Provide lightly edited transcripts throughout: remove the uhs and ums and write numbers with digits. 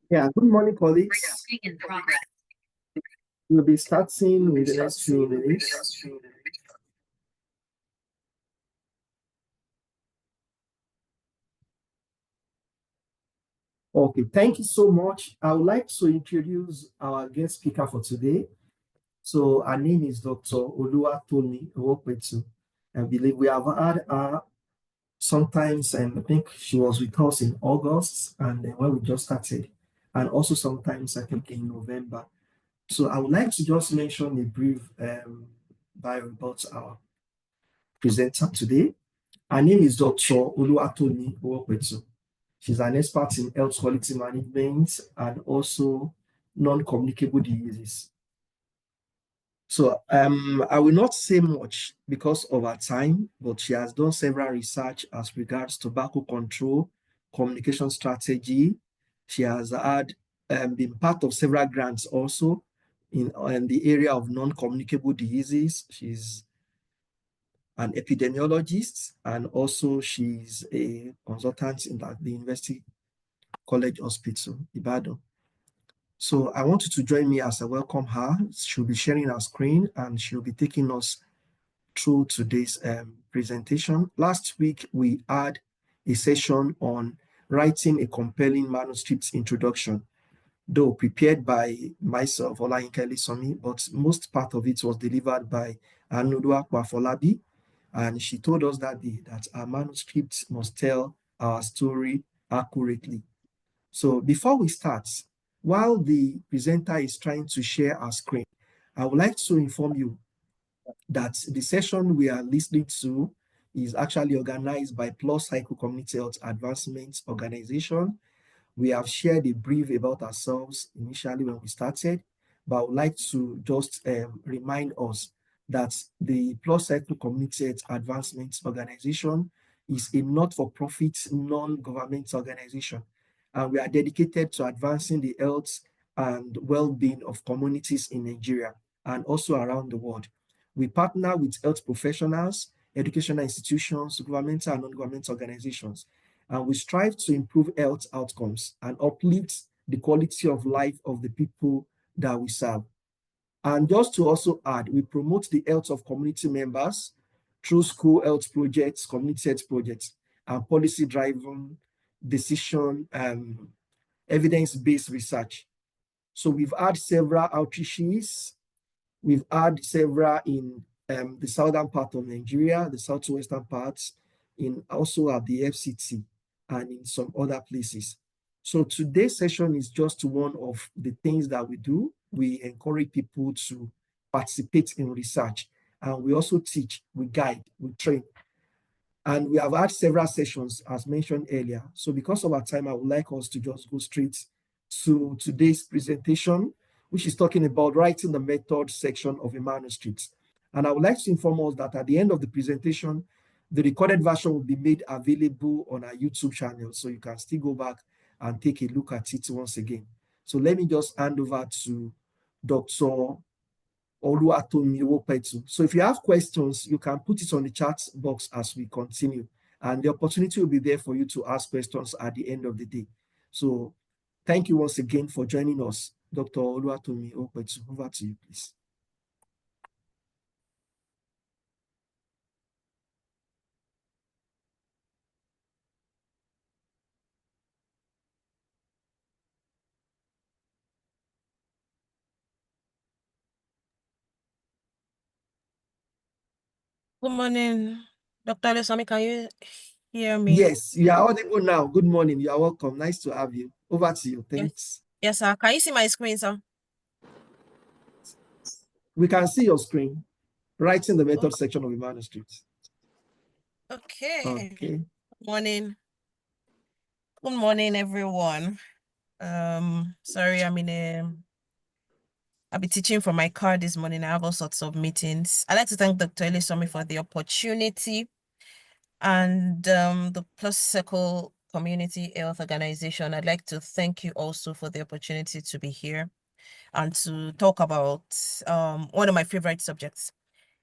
Yeah, good morning, colleagues. We'll be starting in the next few minutes. Okay, thank you so much. I would like to introduce our guest speaker for today. So her name is Dr. Oluwatomi Owopetu. I believe we have had her sometimes, and I think she was with us in August and then when we just started, and also sometimes I think in November. So I would like to just mention a brief bio about our presenter today. Her name is Dr. Oluwatomi Owopetu. She's an expert in health quality management and also non-communicable diseases. So I will not say much because of her time, but she has done several research as regards tobacco control, communication strategy. She has had been part of several grants also in the area of non-communicable diseases. She's an epidemiologist, and also she's a consultant in the University College Hospital, Ibadan. So I want you to join me as I welcome her. She'll be sharing her screen and she'll be taking us through today's presentation. Last week, we had a session on writing a compelling manuscript introduction, though prepared by myself, Olayinka Elisomi, but most part of it was delivered by Anuduaku Afolabi. And she told us that day that our manuscript must tell our story accurately. So before we start, while the presenter is trying to share our screen, I would like to inform you that the session we are listening to is actually organized by Plus-CircleCommunityHealth Advancement Organization. We have shared a brief about ourselves initially when we started, but I would like to just remind us that the Plus-CircleCommunityHealth Advancement Organization is a not-for-profit, non-government organization, and we are dedicated to advancing the health and well-being of communities in Nigeria and also around the world. We partner with health professionals, educational institutions, governmental and non-governmental organizations, and we strive to improve health outcomes and uplift the quality of life of the people that we serve. And just to also add, we promote the health of community members through school health projects, community health projects, and policy-driven decision and evidence-based research. So we've had several outreaches. We've had several in the southern part of Nigeria, the southwestern parts, in also at the FCT and in some other places. So today's session is just one of the things that we do. We encourage people to participate in research, and we also teach, we guide, we train. And we have had several sessions as mentioned earlier. So because of our time, I would like us to just go straight to today's presentation, which is talking about writing the method section of a manuscript. And I would like to inform us that at the end of the presentation, the recorded version will be made available on our YouTube channel. So you can still go back and take a look at it once again. So let me just hand over to Dr. Oluwatomi Owopetu. So if you have questions, you can put it on the chat box as we continue. And the opportunity will be there for you to ask questions at the end of the day. So thank you once again for joining us. Dr. Oluwatomi Owopetu, over to you, please. Good morning, Dr. Oluwatomi. Can you hear me? Yes, you are audible now. Good morning. You are welcome. Nice to have you. Over to you. Thanks. Yes, sir. Can you see my screen, sir? We can see your screen. Writing the method section of the manuscript. Okay. Okay. Morning. Good morning, everyone. Sorry, I'll be teaching from my car this morning. I have all sorts of meetings. I'd like to thank Dr. Oluwatomi for the opportunity and the Plus-CircleCommunityHealth Health Organization. I'd like to thank you also for the opportunity to be here and to talk about one of my favorite subjects,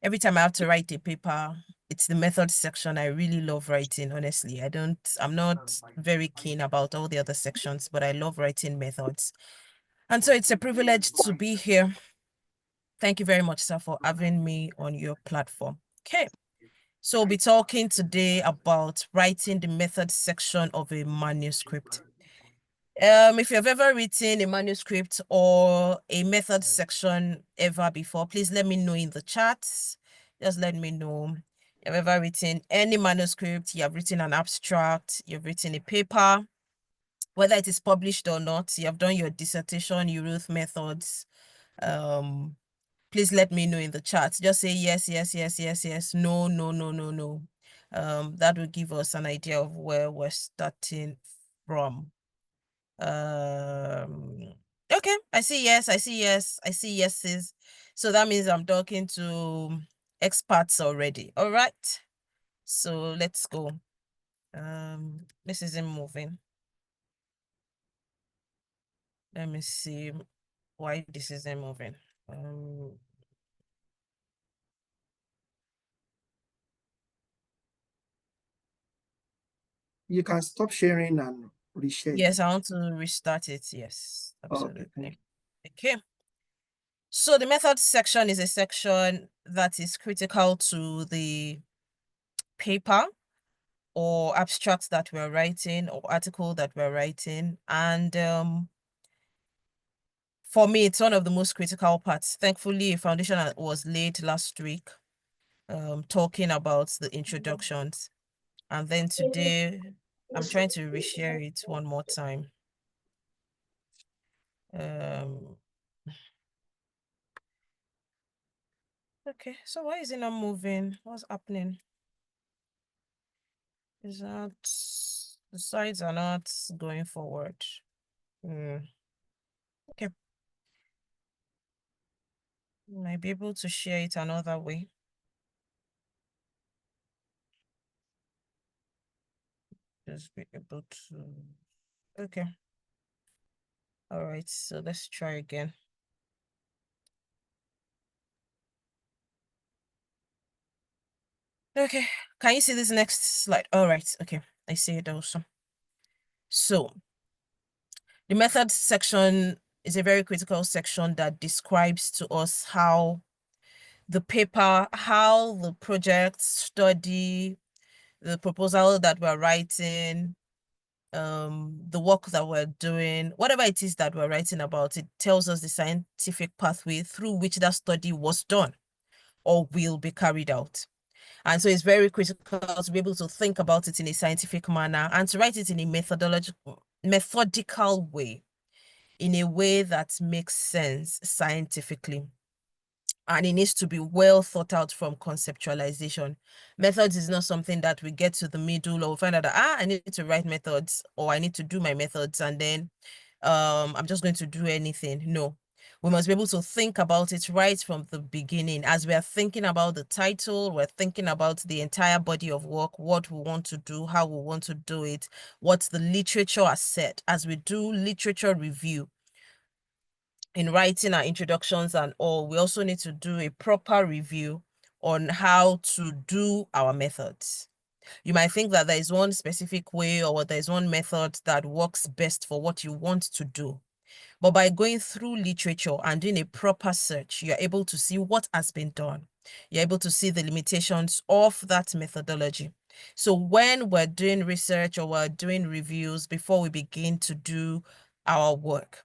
every time I have to write a paper, it's the method section I really love writing, honestly. I'm not very keen about all the other sections, but I love writing methods. And so it's a privilege to be here. Thank you very much, sir, for having me on your platform. Okay. So we'll be talking today about writing the method section of a manuscript. If you've ever written a manuscript or a method section ever before, please let me know in the chats. Just let me know. You've ever written any manuscript, you have written an abstract, you've written a paper, whether it is published or not, you have done your dissertation, you wrote methods. Please let me know in the chat. Just say yes, yes, yes, yes, yes, no, no, no, no, no. That will give us an idea of where we're starting from. Okay, I see yes, I see yes, I see yeses. So that means I'm talking to experts already. All right. So let's go. This isn't moving. Let me see why this isn't moving. You can stop sharing and reshare. Yes, I want to restart it. Yes, Okay, absolutely. Okay. So the method section is a section that is critical to the paper or abstract that we're writing or article that we're writing. And for me, it's one of the most critical parts. Thankfully, a foundation was laid last week, talking about the introductions. And then today, I'm trying to reshare it one more time. Okay, so why is it not moving? What's happening? Is that the sides are not going forward? Okay. Might be able to share it another way. Just be able to. Okay. All right. So let's try again. Okay. Can you see this next slide? All right. Okay. I see it also. So the method section is a very critical section that describes to us how the paper, how the project, study, the proposal that we're writing, the work that we're doing, whatever it is that we're writing about, it tells us the scientific pathway through which that study was done or will be carried out. And so it's very critical to be able to think about it in a scientific manner and to write it in a methodical way, in a way that makes sense scientifically. And it needs to be well thought out from conceptualization. Methods is not something that we get to the middle or find out that, I need to write methods or I need to do my methods and then I'm just going to do anything. No, we must be able to think about it right from the beginning. As we are thinking about the title, we're thinking about the entire body of work, what we want to do, how we want to do it, what the literature has said. As we do literature review, in writing our introductions and all, we also need to do a proper review on how to do our methods. You might think that there is one specific way or there is one method that works best for what you want to do. But by going through literature and doing a proper search, you're able to see what has been done. You're able to see the limitations of that methodology. So when we're doing research or we're doing reviews before we begin to do our work,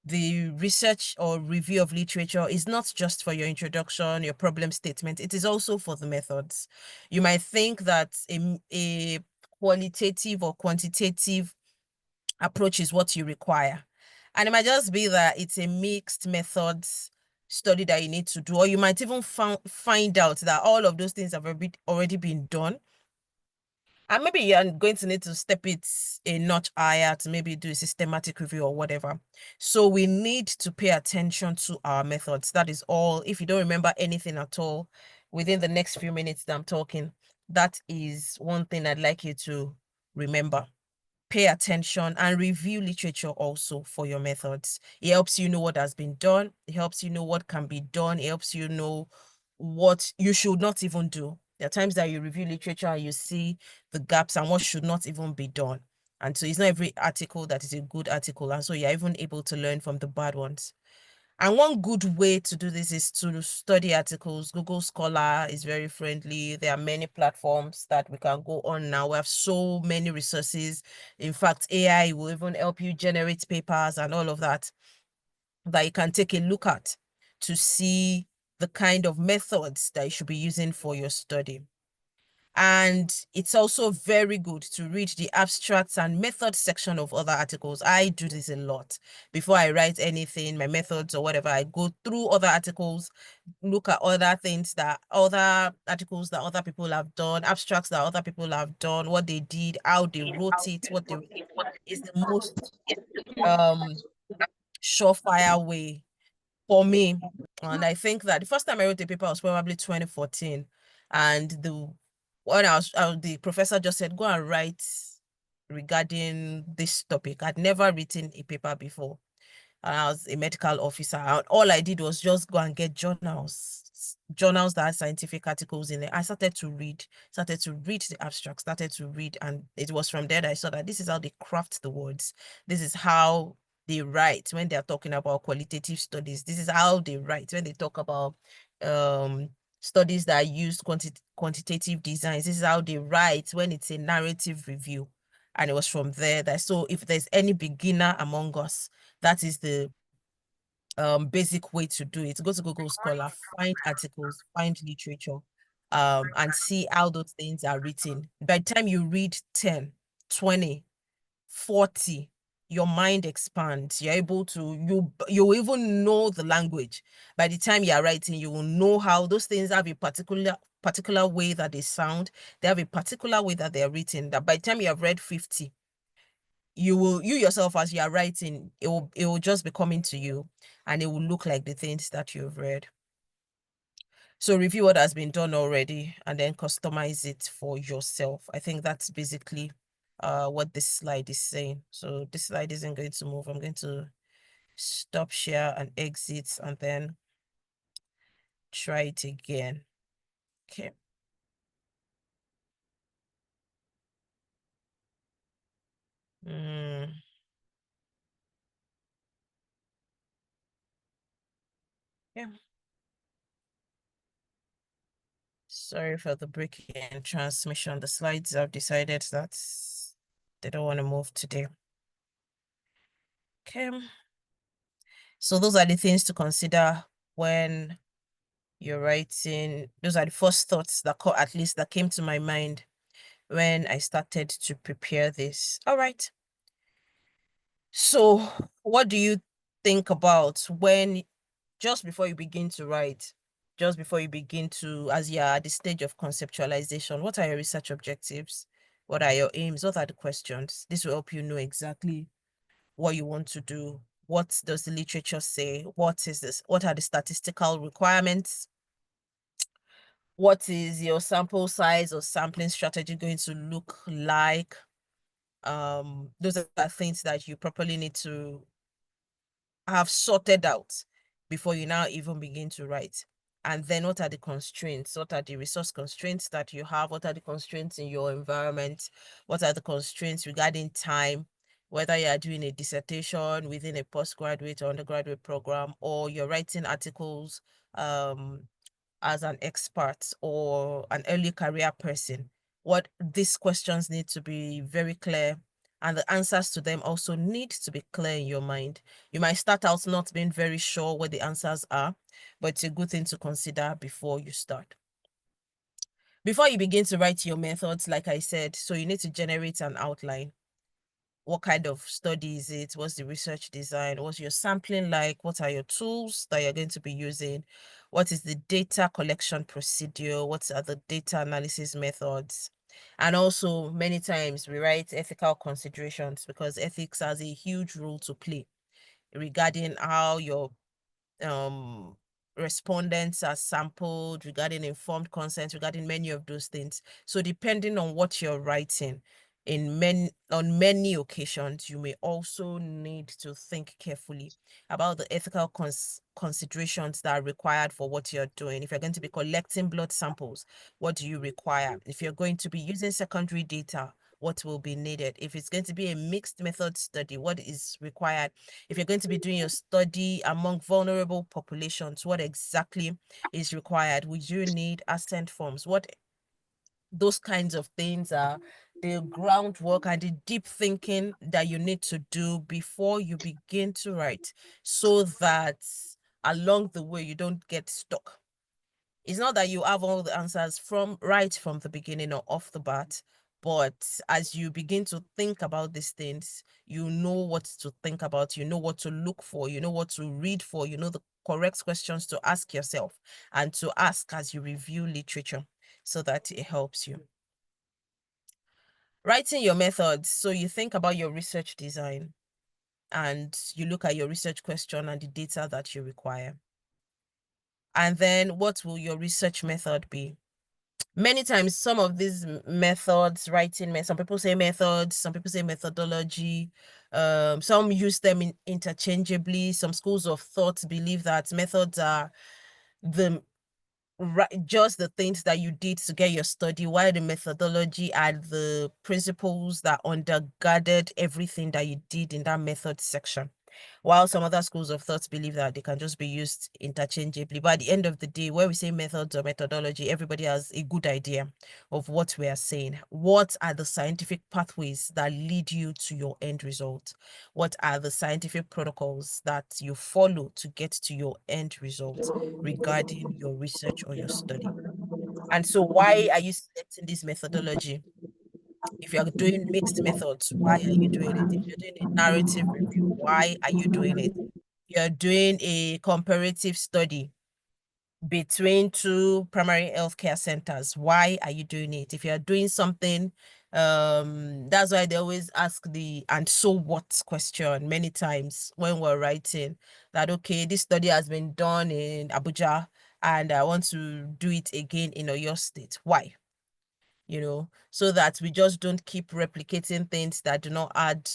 the research or review of literature is not just for your introduction, your problem statement. It is also for the methods. You might think that a qualitative or quantitative approach is what you require. And it might just be that it's a mixed methods study that you need to do, or you might even find out that all of those things have already been done. And maybe you're going to need to step it a notch higher to maybe do a systematic review or whatever. So we need to pay attention to our methods. That is all. If you don't remember anything at all within the next few minutes that I'm talking, that is one thing I'd like you to remember. Pay attention and review literature also for your methods. It helps you know what has been done. It helps you know what can be done. It helps you know what you should not even do. There are times that you review literature and you see the gaps and what should not even be done. And so it's not every article that is a good article. And so you're even able to learn from the bad ones. And one good way to do this is to study articles. Google Scholar is very friendly. There are many platforms that we can go on now. We have so many resources. In fact, AI will even help you generate papers and all of that you can take a look at to see the kind of methods that you should be using for your study. And it's also very good to read the abstracts and methods section of other articles. I do this a lot. Before I write anything, my methods or whatever, I go through other articles, look at other things other articles that other people have done, abstracts that other people have done, what they did, how they wrote it, is the most surefire way for me. And I think that the first time I wrote a paper was probably 2014. And the professor just said, go and write regarding this topic. I'd never written a paper before. And I was a medical officer. And all I did was just go and get journals that had scientific articles in it. I started to read the abstract, started to read. And it was from there that I saw that this is how they craft the words. This is how they write when they're talking about qualitative studies. This is how they write when they talk about studies that use quantitative designs. This is how they write when it's a narrative review. And it was from there that, so if there's any beginner among us, that is the basic way to do it. Go to Google Scholar, find articles, find literature, and see how those things are written. By the time you read 10, 20, 40, your mind expands. You're able to, you even know the language. By the time you are writing, you will know how those things have a particular way that they sound. They have a particular way that they are written. That by the time you have read 50, you yourself, as you are writing, it will just be coming to you, and it will look like the things that you've read. So review what has been done already and then customize it for yourself. I think that's basically what this slide is saying. So this slide isn't going to move. I'm going to stop share and exit and then try it again. Okay. Yeah. Sorry for the break in transmission. The slides have decided that they don't want to move today. Okay. So those are the things to consider when you're writing. Those are the first thoughts that came to my mind when I started to prepare this. All right. So what do you think about when, just before you begin to write, as you're at the stage of conceptualization, what are your research objectives? What are your aims? What are the questions? This will help you know exactly what you want to do. What does the literature say? What is this? What are the statistical requirements? What is your sample size or sampling strategy going to look like? Those are things that you properly need to have sorted out before you now even begin to write. And then what are the constraints? What are the resource constraints that you have? What are the constraints in your environment? What are the constraints regarding time? Whether you are doing a dissertation within a postgraduate or undergraduate program, or you're writing articles as an expert or an early career person, what these questions need to be very clear, and the answers to them also need to be clear in your mind. You might start out not being very sure what the answers are, but it's a good thing to consider before you start. Before you begin to write your methods, like I said, so you need to generate an outline. What kind of study is it? What's the research design? What's your sampling like? What are your tools that you're going to be using? What is the data collection procedure? What are the data analysis methods? And also, many times we write ethical considerations because ethics has a huge role to play regarding how your respondents are sampled, regarding informed consent, regarding many of those things. So depending on what you're writing, on many occasions, you may also need to think carefully about the ethical considerations that are required for what you're doing. If you're going to be collecting blood samples, what do you require? If you're going to be using secondary data, what will be needed? If it's going to be a mixed method study, what is required? If you're going to be doing your study among vulnerable populations, what exactly is required? Would you need assent forms? What those kinds of things are the groundwork and the deep thinking that you need to do before you begin to write, so that along the way you don't get stuck. It's not that you have all the answers from the beginning or off the bat, but as you begin to think about these things, you know what to think about, you know what to look for, you know what to read for, you know the correct questions to ask yourself and to ask as you review literature, so that it helps you. Writing your methods. So you think about your research design and you look at your research question and the data that you require. And then what will your research method be? Many times, some of these methods, some people say methods, some people say methodology. Some use them interchangeably. Some schools of thought believe that methods are just the things that you did to get your study, while the methodology and the principles that undergirded everything that you did in that method section. While some other schools of thought believe that they can just be used interchangeably. But at the end of the day, where we say methods or methodology, everybody has a good idea of what we are saying. What are the scientific pathways that lead you to your end result? What are the scientific protocols that you follow to get to your end result regarding your research or your study? And so why are you selecting this methodology? If you're doing mixed methods, why are you doing it? If you're doing a narrative review, why are you doing it? If you're doing a comparative study between two primary healthcare centers, why are you doing it? If you're doing something, that's why they always ask the "and so what" question many times when we're writing, that okay, this study has been done in Abuja and I want to do it again in Oyo State. Why? So that we just don't keep replicating things that do not add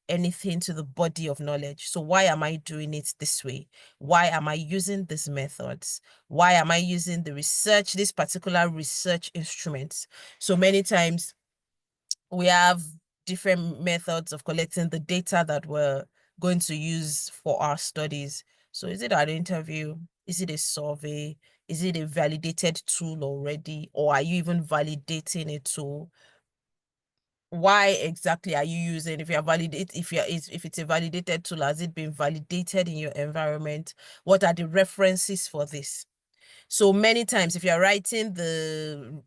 anything to the body of knowledge. So why am I doing it this way? Why am I using these methods? Why am I using this particular research instruments? So many times we have different methods of collecting the data that we're going to use for our studies. So is it an interview? Is it a survey? Is it a validated tool already? Or are you even validating a tool? Why exactly are you using, if it's a validated tool, has it been validated in your environment? What are the references for this? So many times, if you're writing the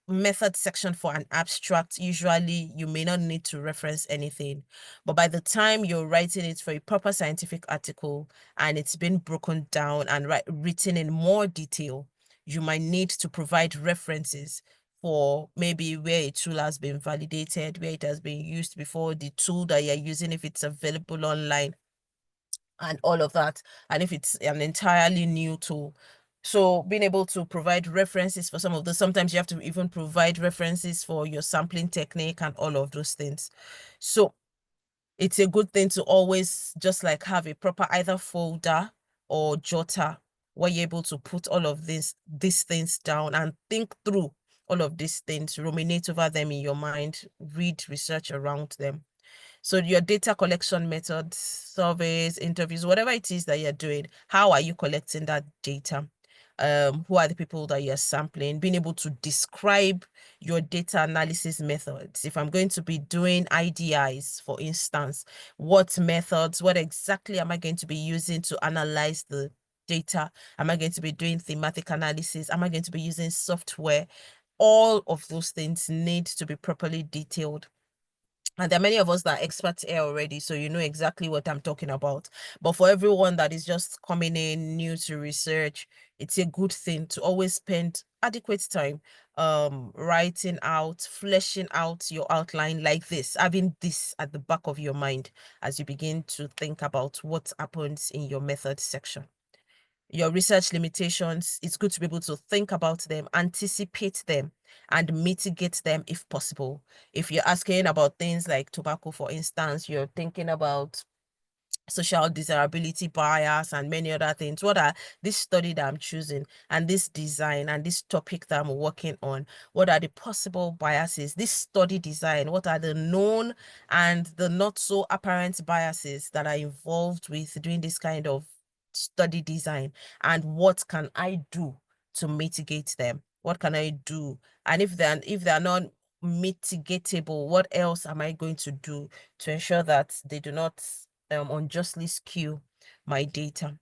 method section for an abstract, usually you may not need to reference anything. But by the time you're writing it for a proper scientific article and it's been broken down and written in more detail, you might need to provide references for maybe where a tool has been validated, where it has been used before, the tool that you're using, if it's available online, and all of that, and if it's an entirely new tool. So being able to provide references for some of those, sometimes you have to even provide references for your sampling technique and all of those things. So it's a good thing to always just like have a proper either folder or jotter where you're able to put all of these things down and think through all of these things, ruminate over them in your mind, read research around them. So your data collection methods, surveys, interviews, whatever it is that you're doing, how are you collecting that data? Who are the people that you're sampling? Being able to describe your data analysis methods. If I'm going to be doing IDIs, for instance, what exactly am I going to be using to analyze the data? Am I going to be doing thematic analysis? Am I going to be using software? All of those things need to be properly detailed. And there are many of us that are experts here already, so you know exactly what I'm talking about. But for everyone that is just coming in new to research, it's a good thing to always spend adequate time writing out, fleshing out your outline like this, having this at the back of your mind as you begin to think about what happens in your method section. your research limitations, it's good to be able to think about them, anticipate them, and mitigate them if possible. If you're asking about things like tobacco, for instance, you're thinking about social desirability bias and many other things. What are this study that I'm choosing and this design and this topic that I'm working on? What are the possible biases? This study design, what are the known and the not so apparent biases that are involved with doing this kind of study design? And what can I do to mitigate them? What can I do? And if they're not mitigatable, what else am I going to do to ensure that they do not unjustly skew my data?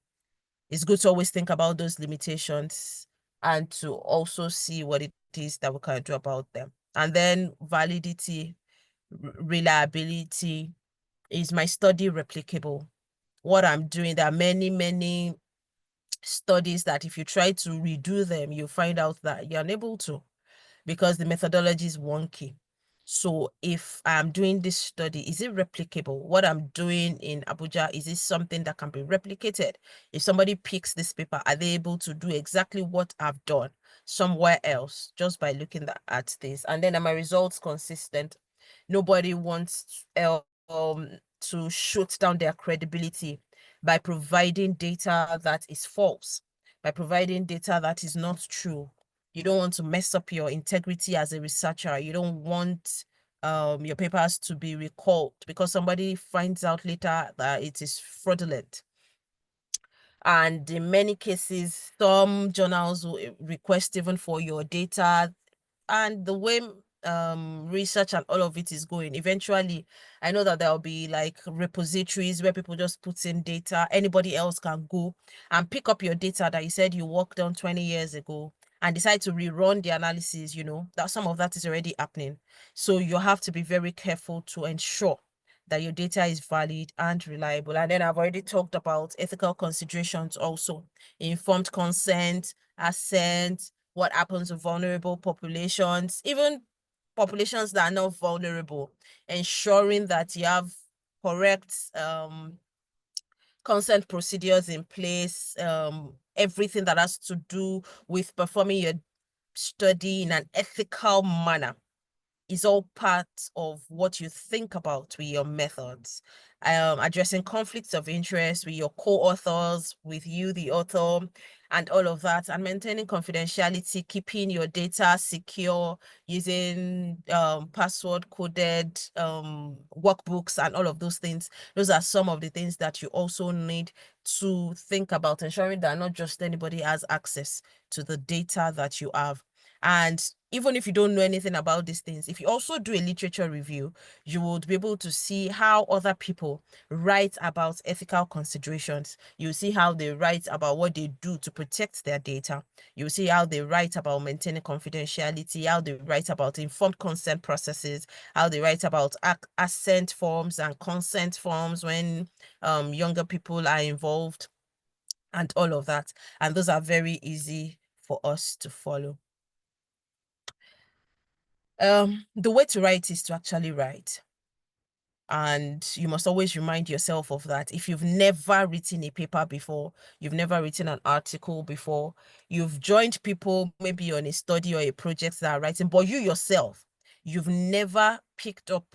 It's good to always think about those limitations and to also see what it is that we can do about them. And then validity, reliability. Is my study replicable? What I'm doing, there are many studies that if you try to redo them, you find out that you're unable to, because the methodology is wonky. So if I'm doing this study, is it replicable? What I'm doing in Abuja, is it something that can be replicated? If somebody picks this paper, are they able to do exactly what I've done somewhere else just by looking at this? And then are my results consistent? Nobody wants to shoot down their credibility by providing data that is false, by providing data that is not true. You don't want to mess up your integrity as a researcher. You don't want your papers to be recalled because somebody finds out later that it is fraudulent. And in many cases, some journals will request even for your data. And the way research and all of it is going, eventually I know that there'll be like repositories where people just put in data. Anybody else can go and pick up your data that you said you worked on 20 years ago and decide to rerun the analysis. You know that some of that is already happening, so you have to be very careful to ensure that your data is valid and reliable. And then I've already talked about ethical considerations also: informed consent, assent, what happens to vulnerable populations, even populations that are not vulnerable, ensuring that you have correct consent procedures in place, everything that has to do with performing your study in an ethical manner is all part of what you think about with your methods. Addressing conflicts of interest with your co-authors, with you, the author, and all of that, and maintaining confidentiality, keeping your data secure using password coded workbooks and all of those things. Those are some of the things that you also need to think about, ensuring that not just anybody has access to the data that you have. And even if you don't know anything about these things, if you also do a literature review, you would be able to see how other people write about ethical considerations. You see how they write about what they do to protect their data. You see how they write about maintaining confidentiality, how they write about informed consent processes, how they write about assent forms and consent forms when younger people are involved, and all of that. And those are very easy for us to follow. The way to write is to actually write. And you must always remind yourself of that. If you've never written a paper before, you've never written an article before, you've joined people maybe on a study or a project that are writing, but you yourself, you've never picked up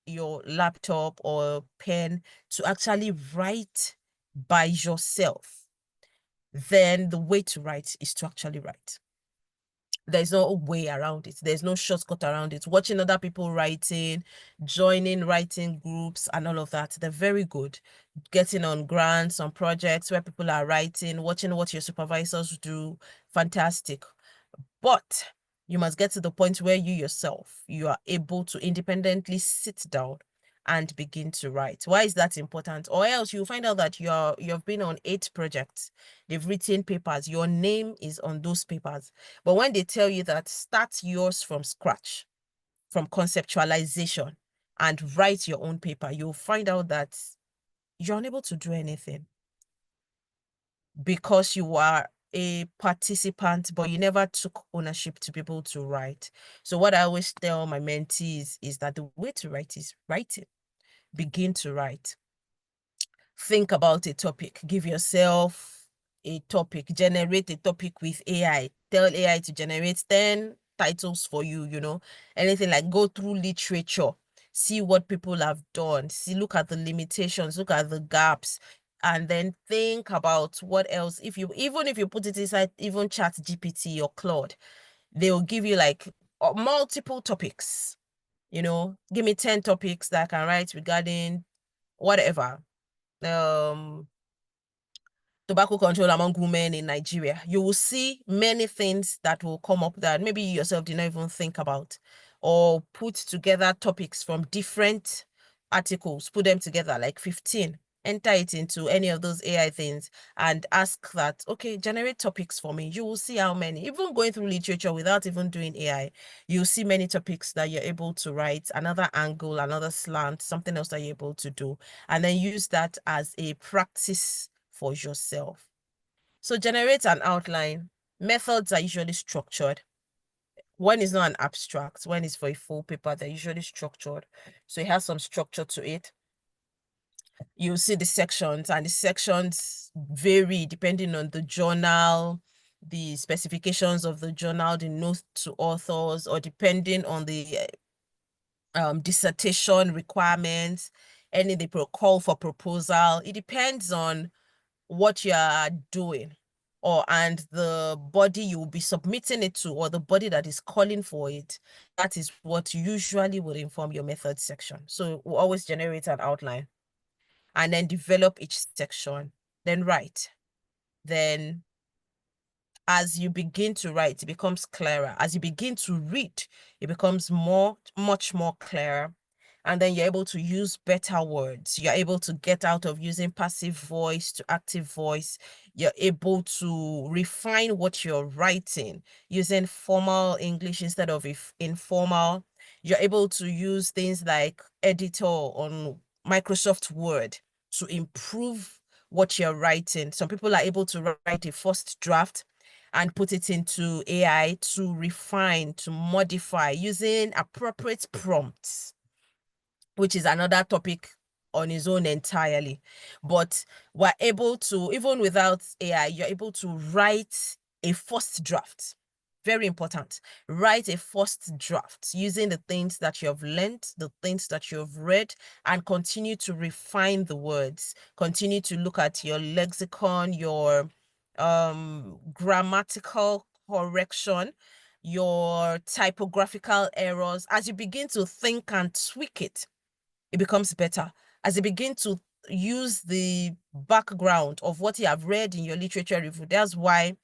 your laptop or pen to actually write by yourself, then the way to write is to actually write. There's no way around it. There's no shortcut around it. Watching other people writing, joining writing groups and all of that, they're very good. Getting on grants, on projects where people are writing, watching what your supervisors do, fantastic. But you must get to the point where you yourself, you are able to independently sit down and begin to write. Why is that important? Or else you'll find out that you've been on 8 projects, they've written papers, your name is on those papers. But when they tell you that start yours from scratch, from conceptualization, and write your own paper, you'll find out that you're unable to do anything because you are a participant, but you never took ownership to be able to write. So what I always tell my mentees is that the way to write is writing. Begin to write. Think about a topic. Give yourself a topic, generate a topic with AI. Tell AI to generate 10 titles for you, anything like go through literature, see what people have done, look at the limitations, look at the gaps, and then think about what else. Even if you put it inside even Chat GPT or Claude, they'll give you like multiple topics. Give me 10 topics that I can write regarding whatever. Tobacco control among women in Nigeria. You will see many things that will come up that maybe you yourself did not even think about, or put together topics from different articles, put them together like 15, enter it into any of those AI things and ask that, okay, generate topics for me. You will see how many, even going through literature without even doing AI, you'll see many topics that you're able to write, another angle, another slant, something else that you're able to do, and then use that as a practice for yourself. So generate an outline. Methods are usually structured. One is not an abstract. One is for a full paper. They're usually structured. So it has some structure to it. You'll see the sections, and the sections vary depending on the journal, the specifications of the journal, the notes to authors, or depending on the dissertation requirements, the call for proposal. It depends on what you are doing, and the body you will be submitting it to, or the body that is calling for it. That is what usually would inform your method section. So we'll always generate an outline and then develop each section, then write. Then as you begin to write, it becomes clearer. As you begin to read, it becomes much more clearer. And then you're able to use better words. You're able to get out of using passive voice to active voice. You're able to refine what you're writing using formal English instead of informal. You're able to use things like editor on Microsoft Word to improve what you're writing. Some people are able to write a first draft and put it into AI to refine, to modify using appropriate prompts, which is another topic on its own entirely. But we're able to, even without AI, you're able to write a first draft. Very important. Write a first draft using the things that you have learned, the things that you have read, and continue to refine the words. Continue to look at your lexicon, your grammatical correction, your typographical errors. As you begin to think and tweak it, it becomes better. As you begin to use the background of what you have read in your literature review, that's why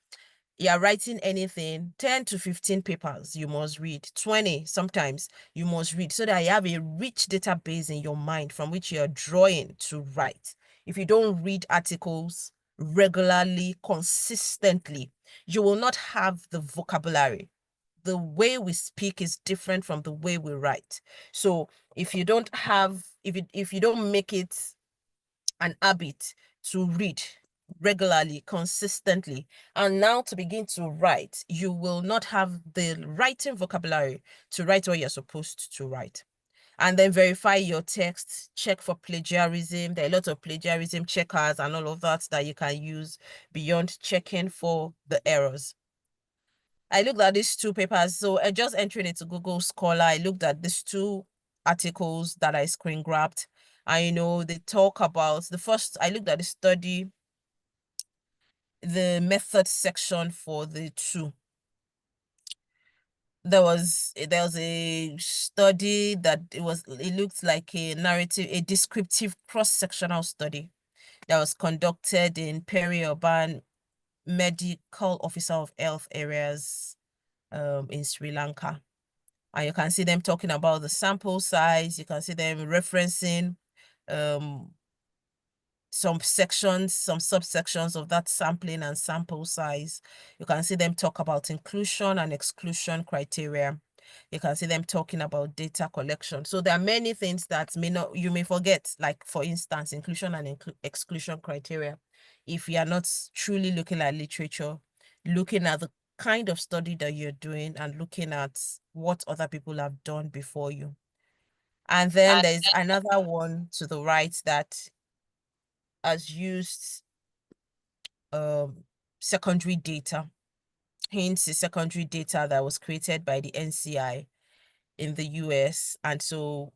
you are writing anything, 10 to 15 papers you must read, 20 sometimes you must read, so that you have a rich database in your mind from which you're drawing to write. If you don't read articles regularly, consistently, you will not have the vocabulary. The way we speak is different from the way we write. So if you don't make it an habit to read regularly, consistently, and now to begin to write, you will not have the writing vocabulary to write what you're supposed to write. And then verify your text, check for plagiarism. There are a lot of plagiarism checkers and all of that you can use beyond checking for the errors. I looked at these two papers. So just entering into Google Scholar, I looked at these two articles that I screen grabbed. I know they talk about the first. I looked at the study, the method section for the two. There was a study that it looked like a narrative, a descriptive cross-sectional study that was conducted in peri-urban medical officer of health areas in Sri Lanka. And you can see them talking about the sample size. You can see them referencing some sections, some subsections of that sampling and sample size. You can see them talk about inclusion and exclusion criteria. You can see them talking about data collection. So there are many things that you may forget, like for instance, inclusion and exclusion criteria. If you are not truly looking at literature, looking at the kind of study that you're doing and looking at what other people have done before you. And then there's another one to the right that has used secondary data. Hence, is secondary data that was created by the NCI in the US. And so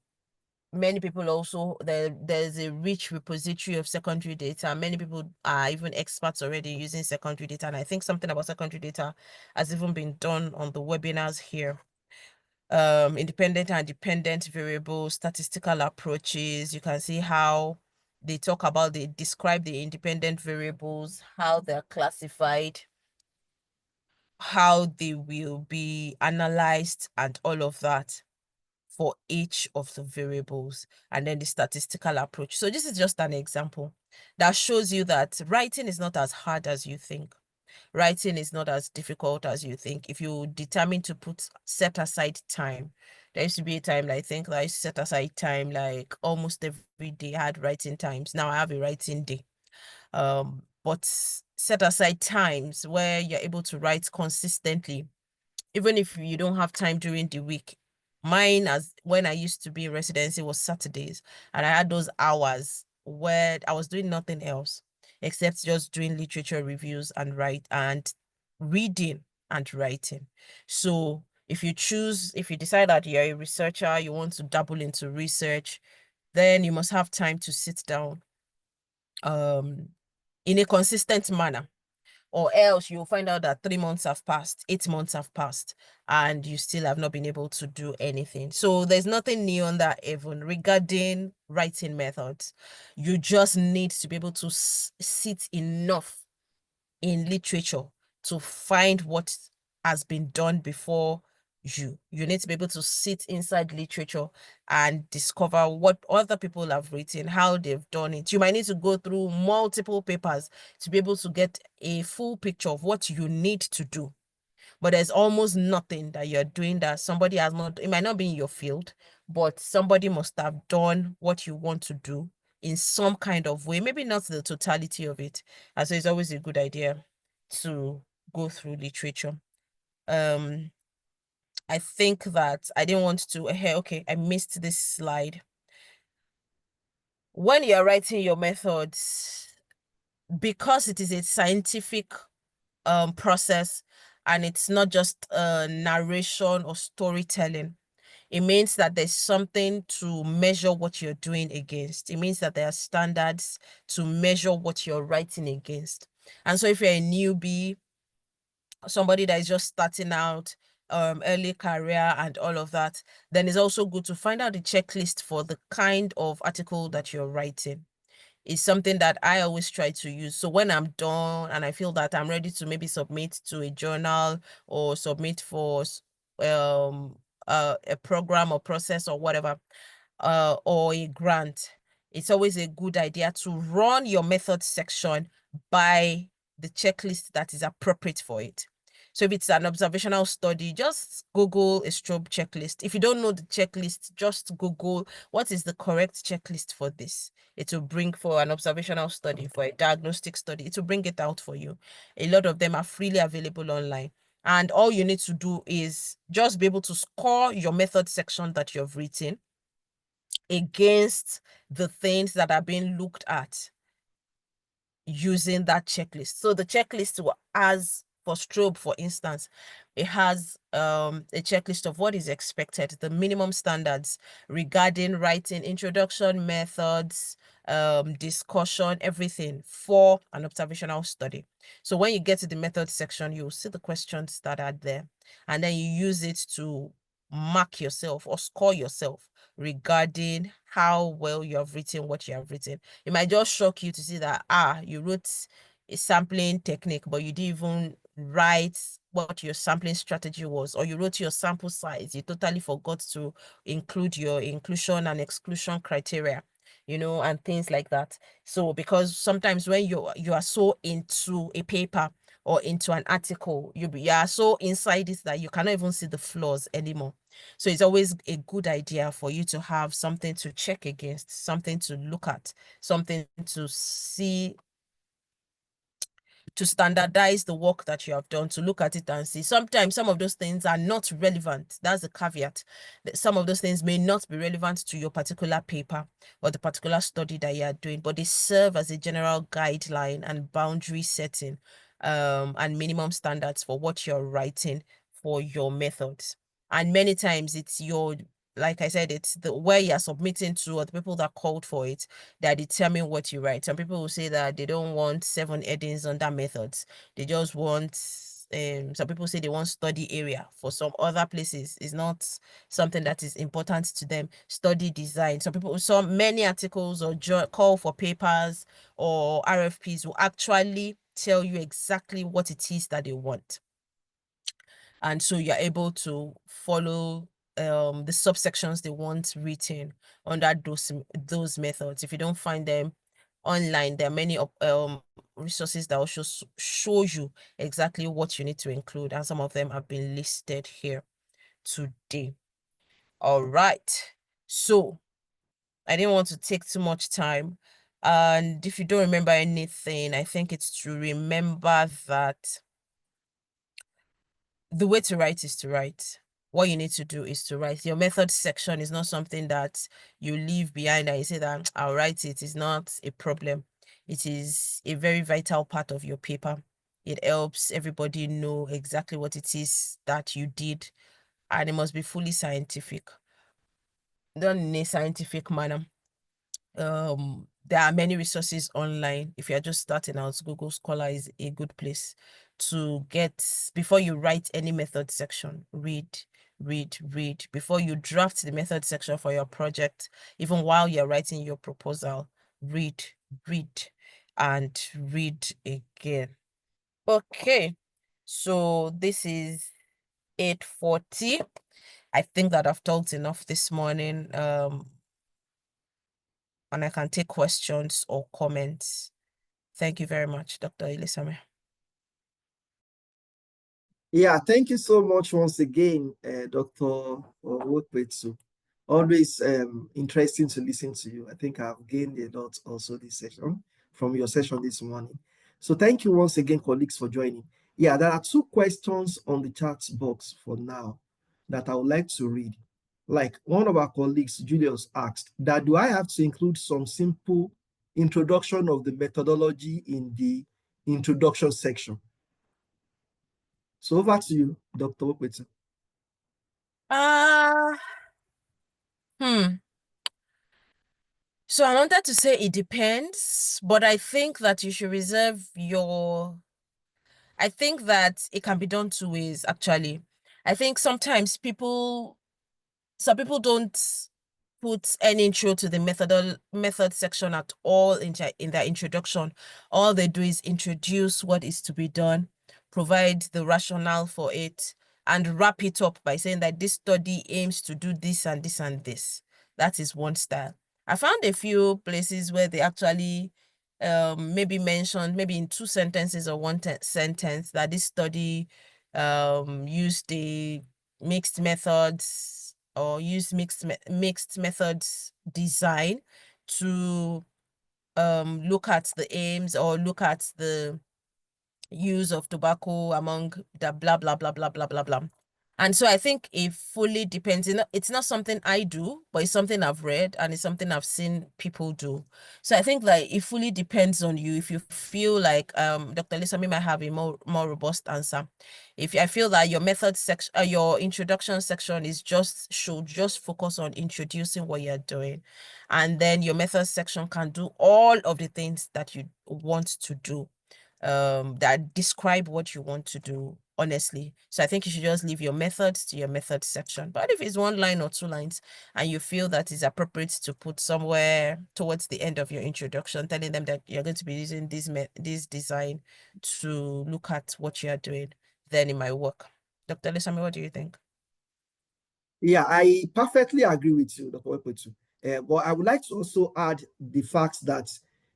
many people also, there's a rich repository of secondary data. Many people are even experts already using secondary data. And I think something about secondary data has even been done on the webinars here. Independent and dependent variables, statistical approaches. You can see how they talk about, they describe the independent variables, how they're classified, how they will be analyzed, and all of that for each of the variables, and then the statistical approach. So this is just an example that shows you that writing is not as hard as you think. Writing is not as difficult as you think. If you determine to set aside time, there used to be a time, I think, that I used to set aside time like almost every day. I had writing times. Now I have a writing day. But set aside times where you're able to write consistently, even if you don't have time during the week. Mine, as when I used to be in residency, was Saturdays, and I had those hours where I was doing nothing else except just doing literature reviews and reading and writing. So if you decide that you're a researcher, you want to dabble into research, then you must have time to sit down in a consistent manner, or else you'll find out that 3 months have passed, 8 months have passed, and you still have not been able to do anything. So there's nothing new on that even regarding writing methods. You just need to be able to sit enough in literature to find what has been done before you. You need to be able to sit inside literature and discover what other people have written, how they've done it. You might need to go through multiple papers to be able to get a full picture of what you need to do. But there's almost nothing that you're doing that somebody has not, it might not be in your field, but somebody must have done what you want to do in some kind of way, maybe not the totality of it. And so it's always a good idea to go through literature. I think that I didn't want to, okay, I missed this slide. When you're writing your methods, because it is a scientific process and it's not just narration or storytelling, it means that there's something to measure what you're doing against. It means that there are standards to measure what you're writing against. And so if you're a newbie, somebody that is just starting out, early career and all of that, then it's also good to find out the checklist for the kind of article that you're writing. It's something that I always try to use. So when I'm done and I feel that I'm ready to maybe submit to a journal or submit for a program or process or whatever, or a grant, it's always a good idea to run your method section by the checklist that is appropriate for it. So if it's an observational study, just Google a strobe checklist. If you don't know the checklist, just Google what is the correct checklist for this. It will bring, for an observational study, for a diagnostic study, it will bring it out for you. A lot of them are freely available online. And all you need to do is just be able to score your method section that you've written against the things that are being looked at using that checklist. So the checklist has, for strobe, for instance, it has a checklist of what is expected, the minimum standards regarding writing, introduction, methods, discussion, everything for an observational study. So when you get to the method section, you'll see the questions that are there, and then you use it to mark yourself or score yourself regarding how well you have written what you have written. It might just shock you to see that, you wrote a sampling technique, but you didn't even write what your sampling strategy was, or you wrote your sample size. You totally forgot to include your inclusion and exclusion criteria, and things like that. So because sometimes when you are so into a paper or into an article, you are so inside it that you cannot even see the flaws anymore. So it's always a good idea for you to have something to check against, something to look at, something to see, to standardize the work that you have done, to look at it and see. Sometimes some of those things are not relevant. That's the caveat. Some of those things may not be relevant to your particular paper or the particular study that you are doing, but they serve as a general guideline and boundary setting and minimum standards for what you're writing for your methods. And many times it's your, like I said, it's the where you're submitting to, or the people that called for it that determine what you write. Some people will say that they don't want 7 headings under methods. They just want some people say they want study area. For some other places, it's not something that is important to them. Study design. Some people, many articles or call for papers or RFPs will actually tell you exactly what it is that they want. And so you're able to follow the subsections they want written under those methods. If you don't find them online, there are many resources that will show you exactly what you need to include, and some of them have been listed here today. All right, so I didn't want to take too much time, and if you don't remember anything, I think it's to remember that the way to write is to write. What you need to do is to write. Your method section is not something that you leave behind and you say that I'll write it. It's not a problem. It is a very vital part of your paper. It helps everybody know exactly what it is that you did, and it must be fully scientific, done in a scientific manner. There are many resources online. If you're just starting out, Google Scholar is a good place to get. Before you write any method section, read before you draft the method section for your project. Even while you're writing your proposal, read and read again. Okay, so this is 8:40. I think that I've talked enough this morning. And I can take questions or comments. Thank you very much, Dr. Ilisame. Yeah, thank you so much once again, Dr. Owopetu. Always interesting to listen to you. I think I've gained a lot also this session from your session this morning. So thank you once again, colleagues, for joining. Yeah, there are 2 questions on the chat box for now that I would like to read. Like one of our colleagues, Julius, asked that, do I have to include some simple introduction of the methodology in the introduction section? So over to you, Dr. Owopetu. So I wanted to say it depends, but I think that you should reserve I think that it can be done 2 ways, actually. I think sometimes some people don't put any intro to the method section at all in their introduction. All they do is introduce what is to be done, provide the rationale for it, and wrap it up by saying that this study aims to do this and this and this. That is one style. I found a few places where they actually maybe mentioned, maybe in 2 sentences or 1 sentence, that this study used the mixed methods or use mixed methods design to look at the aims or look at the use of tobacco among the blah blah blah blah blah blah blah. And so I think it fully depends. It's not something I do, but it's something I've read and it's something I've seen people do. So I think that it fully depends on you. If you feel like Dr. Lisami might have a more robust answer. If I feel that your method section, your introduction section should just focus on introducing what you're doing, and then your method section can do all of the things that you want to do, that describe what you want to do honestly. So I think you should just leave your methods to your method section. But if it's 1 line or 2 lines and you feel that it's appropriate to put somewhere towards the end of your introduction, telling them that you're going to be using this design to look at what you are doing, then it might work. Dr. Lisami, what do you think? Yeah, I perfectly agree with you, Dr. Owopetu. But I would like to also add the fact that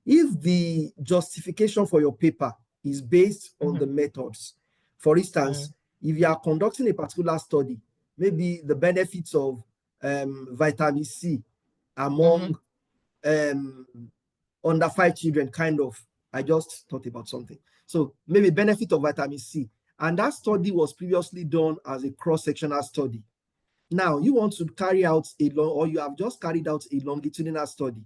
if the justification for your paper is based on the methods, for instance, if you are conducting a particular study, maybe the benefits of vitamin C among under 5 children, kind of, I just thought about something. So maybe benefit of vitamin C. And that study was previously done as a cross-sectional study. Now you want to carry out or you have just carried out a longitudinal study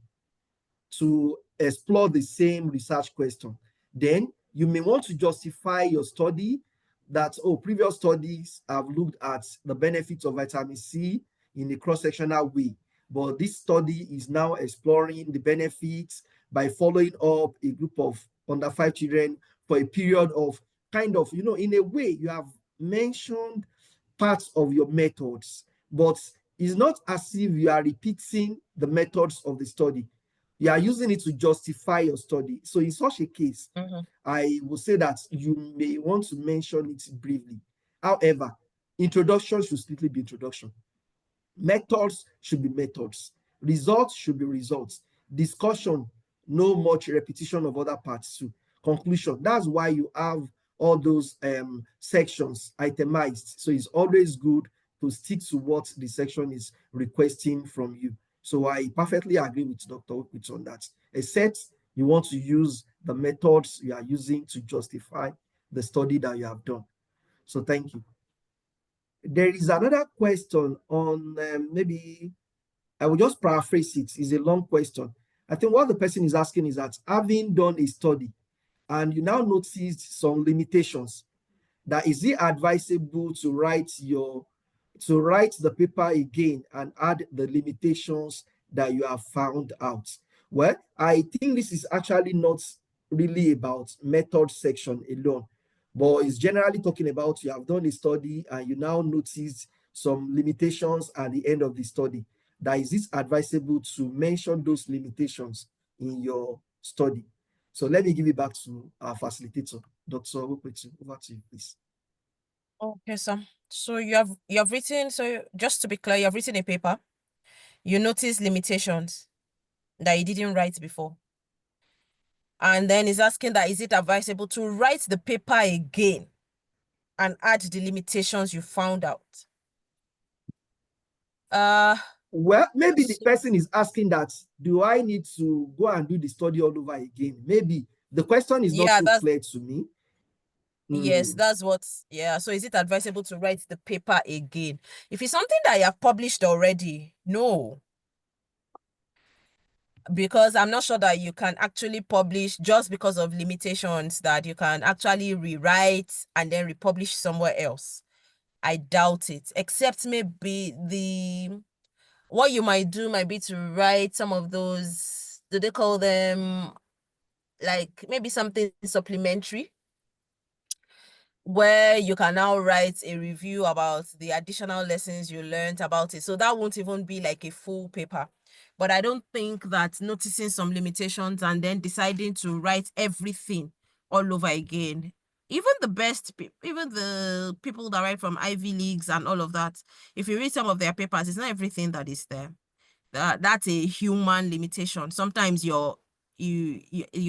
to explore the same research question. Then You may want to justify your study that, oh, previous studies have looked at the benefits of vitamin C in a cross-sectional way, but this study is now exploring the benefits by following up a group of under 5 children for a period of kind of, in a way, you have mentioned parts of your methods, but it's not as if you are repeating the methods of the study. You are using it to justify your study. So in such a case, I will say that you may want to mention it briefly. However, introduction should strictly be introduction. Methods should be methods. Results should be results. Discussion, no much repetition of other parts too. Conclusion, that's why you have all those sections itemized. So it's always good to stick to what the section is requesting from you. So I perfectly agree with Dr. Owopetu on that, except you want to use the methods you are using to justify the study that you have done. So thank you. There is another question on maybe I will just paraphrase it. It's a long question. I think what the person is asking is that having done a study and you now noticed some limitations, that is it advisable to write the paper again and add the limitations that you have found out? Well, I think this is actually not really about method section alone, but it's generally talking about you have done a study and you now notice some limitations at the end of the study. That is it advisable to mention those limitations in your study? So let me give it back to our facilitator, Dr. Owopetu. Over to you, please. Okay, so you have written, so just to be clear, you have written a paper, you notice limitations that you didn't write before. And then it's asking that is it advisable to write the paper again and add the limitations you found out? Well, maybe the person is asking that, do I need to go and do the study all over again? Maybe the question is not so clear to me. Yes, that's what, so is it advisable to write the paper again? If it's something that you have published already, no. Because I'm not sure that you can actually publish just because of limitations, that you can actually rewrite and then republish somewhere else. I doubt it, except maybe what you might do might be to write some of those, do they call them, like maybe something supplementary, where you can now write a review about the additional lessons you learned about it. So that won't even be like a full paper. But I don't think that noticing some limitations and then deciding to write everything all over again, even the people that write from Ivy Leagues and all of that, if you read some of their papers, it's not everything that is there. That's a human limitation. Sometimes you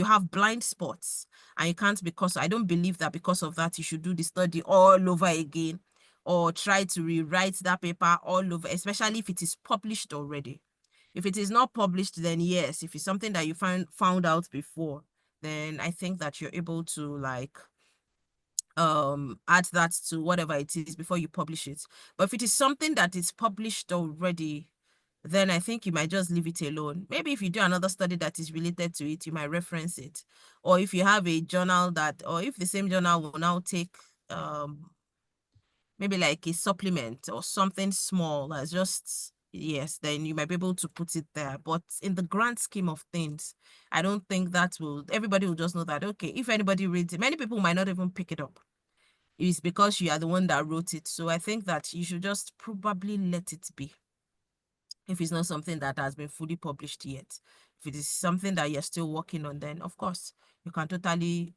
have blind spots and you can't, because I don't believe that because of that you should do the study all over again or try to rewrite that paper all over, especially if it is published already. If it is not published, then yes. If it's something that you found out before, then I think that you're able to like add that to whatever it is before you publish it. But if it is something that is published already, then I think you might just leave it alone. Maybe if you do another study that is related to it, you might reference it. Or if you have a journal or if the same journal will now take maybe like a supplement or something small that's just, yes, then you might be able to put it there. But in the grand scheme of things, I don't think everybody will just know that, okay, if anybody reads it, many people might not even pick it up. It's because you are the one that wrote it. So I think that you should just probably let it be, if it's not something that has been fully published yet. If it is something that you're still working on, then of course you can totally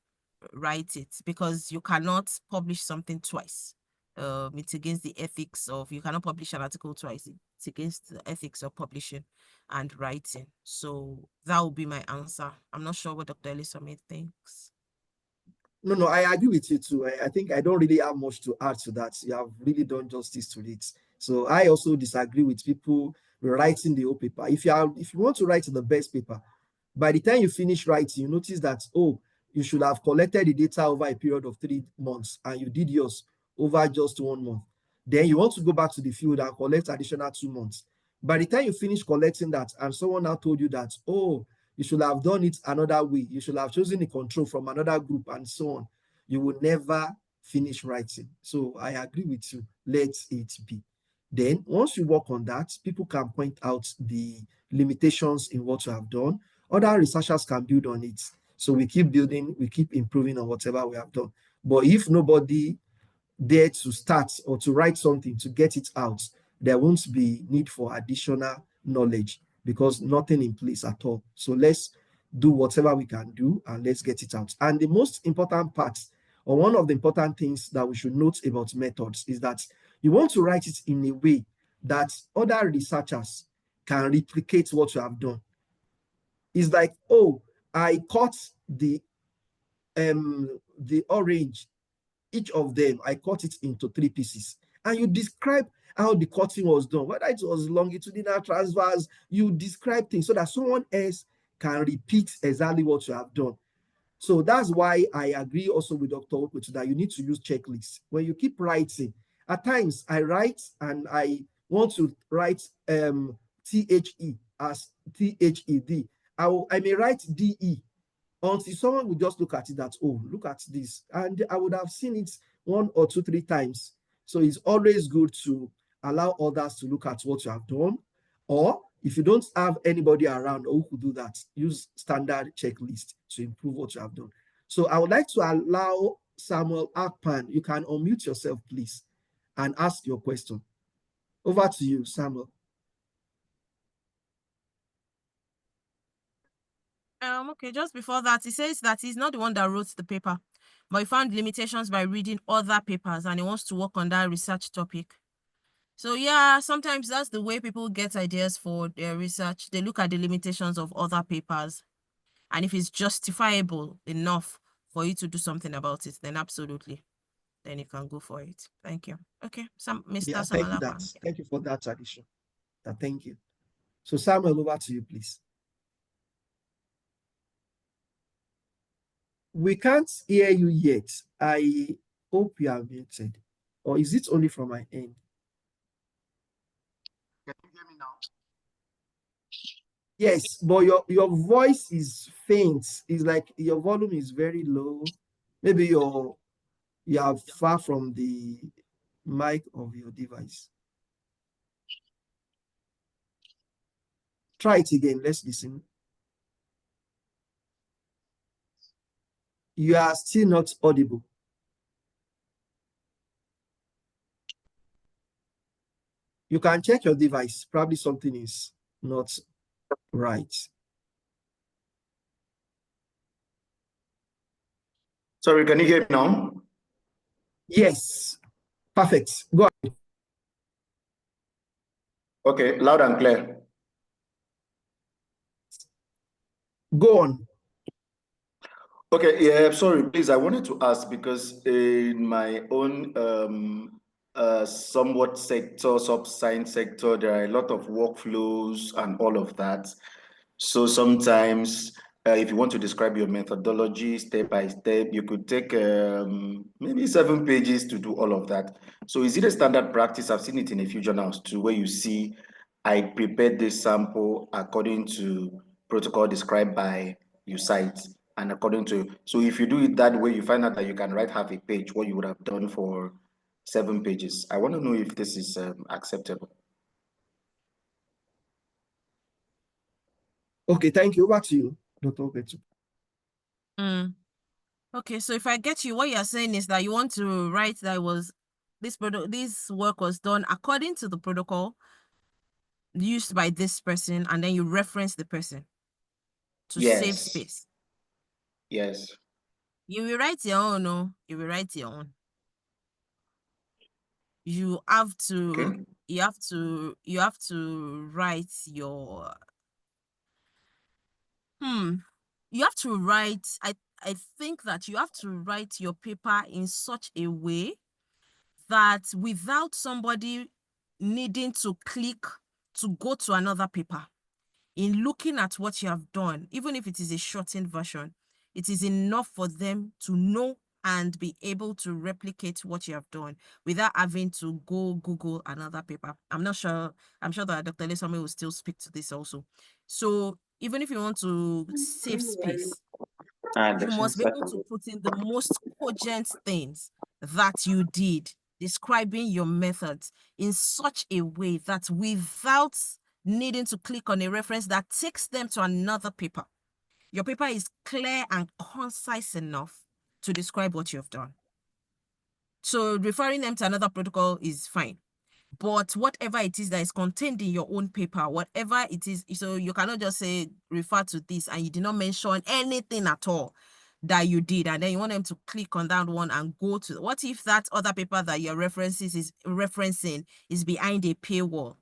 write it, because you cannot publish something twice. It's against the ethics of, you cannot publish an article twice. It's against the ethics of publishing and writing. So that would be my answer. I'm not sure what Dr. Oluwatomi thinks. No, I agree with you too. I think I don't really have much to add to that. You have really done justice to it. So I also disagree with people writing the whole paper. If you want to write the best paper, by the time you finish writing, you notice that, oh, you should have collected the data over a period of 3 months and you did yours over just 1 month. Then you want to go back to the field and collect additional 2 months. By the time you finish collecting that and someone now told you that, oh, You should have done it another way. You should have chosen a control from another group and so on. You will never finish writing. So I agree with you. Let it be. Then once you work on that, people can point out the limitations in what you have done. Other researchers can build on it. So we keep building, we keep improving on whatever we have done. But if nobody there to start or to write something to get it out, there won't be need for additional knowledge because nothing in place at all. So let's do whatever we can do and let's get it out. And the most important part, or one of the important things that we should note about methods, is that you want to write it in a way that other researchers can replicate what you have done. It's like, oh, I cut the orange, each of them, I cut it into 3 pieces. And you describe how the cutting was done, whether it was longitudinal, transverse, you describe things so that someone else can repeat exactly what you have done. So that's why I agree also with Dr. Owopetu that you need to use checklists. When you keep writing, at times I write and I want to write THE as THED. I may write DE until someone will just look at it that, oh, look at this. And I would have seen it 1 or 2, 3 times. So it's always good to allow others to look at what you have done. Or if you don't have anybody around who could do that, use standard checklist to improve what you have done. So I would like to allow Samuel Akpan. You can unmute yourself, please, and ask your question. Over to you, Samuel. Okay, just before that, he says that he's not the one that wrote the paper, but he found limitations by reading other papers and he wants to work on that research topic. So yeah, sometimes that's the way people get ideas for their research. They look at the limitations of other papers. And if it's justifiable enough for you to do something about it, then absolutely. Then you can go for it. Thank you. Okay, Mr. Yeah, thank you. Thank you for that addition. Thank you. So Samuel, over to you, please. We can't hear you yet. I hope you are muted. Or is it only from my end? Can you hear me now? Yes, but your voice is faint. It's like your volume is very low. Maybe you are far from the mic of your device. Try it again. Let's listen. You are still not audible. You can check your device. Probably something is not right. Sorry, can you hear me now? Yes. Perfect. Go ahead. Okay, loud and clear. Go on. Okay, yeah, sorry, please, I wanted to ask because in my own somewhat sector, sub-science sector, there are a lot of workflows and all of that. So sometimes if you want to describe your methodology step by step, you could take maybe 7 pages to do all of that. So is it a standard practice? I've seen it in a few journals too, where you see, I prepared this sample according to protocol described by your site and according to, so if you do it that way, you find out that you can write half a page, what you would have done for 7 pages. I want to know if this is acceptable. Okay, thank you. Over to you, Dr. Owopetu. Okay, so if I get you, what you're saying is that you want to write that this work was done according to the protocol used by this person, and then you reference the person to save space. Yes. You will write your own, no? You will write your own. You have to, Okay. you have to write your, you have to write, I think that you have to write your paper in such a way that without somebody needing to click to go to another paper, in looking at what you have done, even if it is a shortened version, it is enough for them to know and be able to replicate what you have done without having to go Google another paper. I'm sure that Dr. Oluwatomi will still speak to this also. So even if you want to save space, you understand, must be sir. able to put in the most cogent things that you did, describing your methods in such a way that without needing to click on a reference that takes them to another paper, your paper is clear and concise enough to describe what you've done. So referring them to another protocol is fine. But whatever it is that is contained in your own paper, whatever it is, so you cannot just say refer to this and you did not mention anything at all that you did, and then you want them to click on that one and go to. What if that other paper that your referencing is behind a paywall?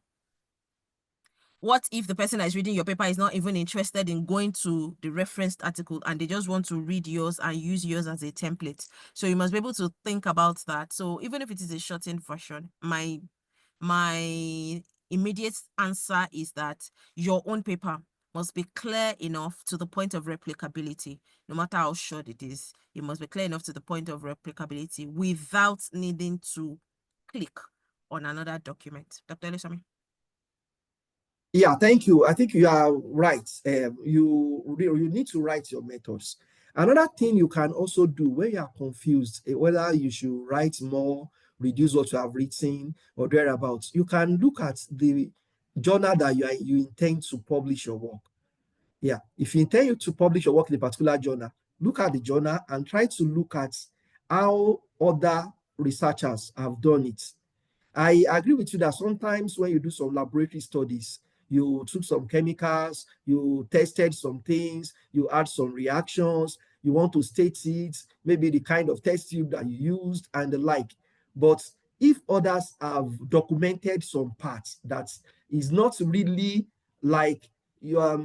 What if the person that is reading your paper is not even interested in going to the referenced article and they just want to read yours and use yours as a template? So you must be able to think about that. So even if it is a shortened version, my immediate answer is that your own paper must be clear enough to the point of replicability. No matter how short it is, it must be clear enough to the point of replicability without needing to click on another document. Dr. Oluwatomi. Yeah, thank you. I think you are right. You need to write your methods. Another thing you can also do when you are confused, whether you should write more, reduce what you have written, or thereabouts, you can look at the journal that you intend to publish your work. Yeah, if you intend to publish your work in a particular journal, look at the journal and try to look at how other researchers have done it. I agree with you that sometimes when you do some laboratory studies, you took some chemicals, you tested some things, you add some reactions, you want to state it, maybe the kind of test tube that you used and the like. But if others have documented some parts that is not really like you are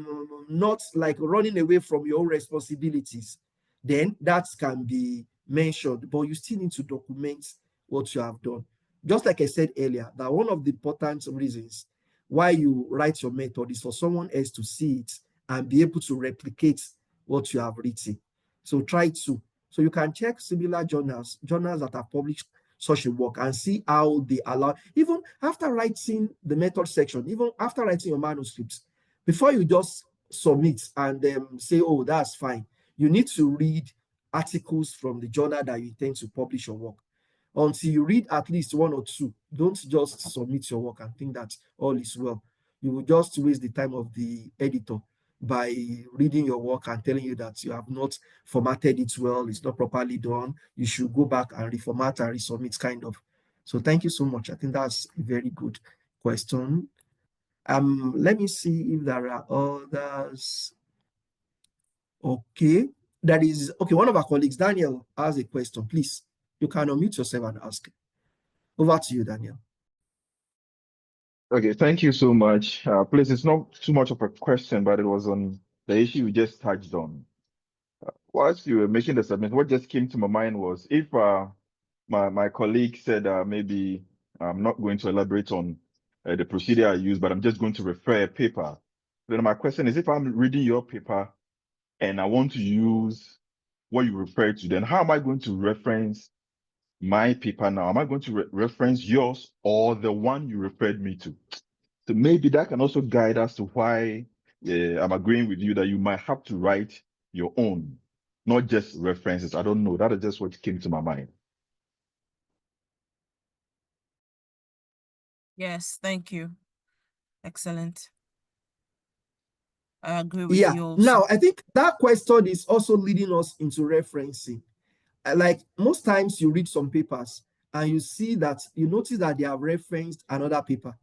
not like running away from your own responsibilities, then that can be mentioned, but you still need to document what you have done. Just like I said earlier, that one of the important reasons why you write your method is for someone else to see it and be able to replicate what you have written. So try to. So you can check similar journals that have published such a work and see how they allow, even after writing the method section, even after writing your manuscripts, before you just submit and say, oh, that's fine, you need to read articles from the journal that you intend to publish your work. Until you read at least one or two, don't just submit your work and think that all is well. You will just waste the time of the editor by reading your work and telling you that you have not formatted it well, it's not properly done. You should go back and reformat and resubmit, kind of. So thank you so much. I think that's a very good question. Let me see if there are others. Okay. That is okay. One of our colleagues, Daniel, has a question. Please, you can unmute yourself and ask. Over to you, Daniel. Okay, thank you so much. Please, it's not too much of a question, but it was on the issue you just touched on. Whilst you were making the submission, what just came to my mind was if my colleague said maybe I'm not going to elaborate on the procedure I use, but I'm just going to refer a paper. Then my question is, if I'm reading your paper and I want to use what you refer to, then how am I going to reference my paper now? Am I going to reference yours or the one you referred me to? So maybe that can also guide us to why I'm agreeing with you that you might have to write your own, not just references. I don't know. That is just what came to my mind. Yes, thank you. Excellent. I agree with Yeah. you also. Now, I think that question is also leading us into referencing. Like most times you read some papers and you see that you notice that they have referenced another paper.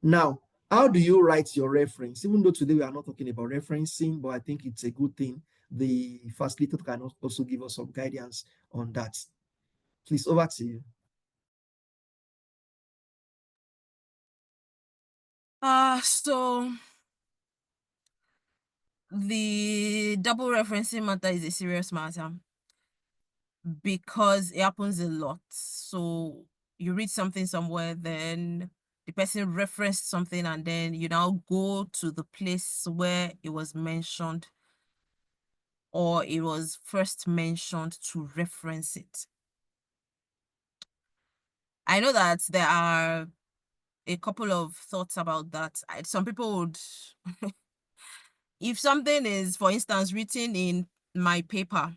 Now, how do you write your reference? Even though today we are not talking about referencing, but I think it's a good thing. The facilitator can also give us some guidance on that. Please, over to you. So the double referencing matter is a serious matter because it happens a lot. So you read something somewhere, then the person referenced something, and then you now go to the place where it was mentioned or it was first mentioned to reference it. I know that there are a couple of thoughts about that. Some people would if something is, for instance, written in my paper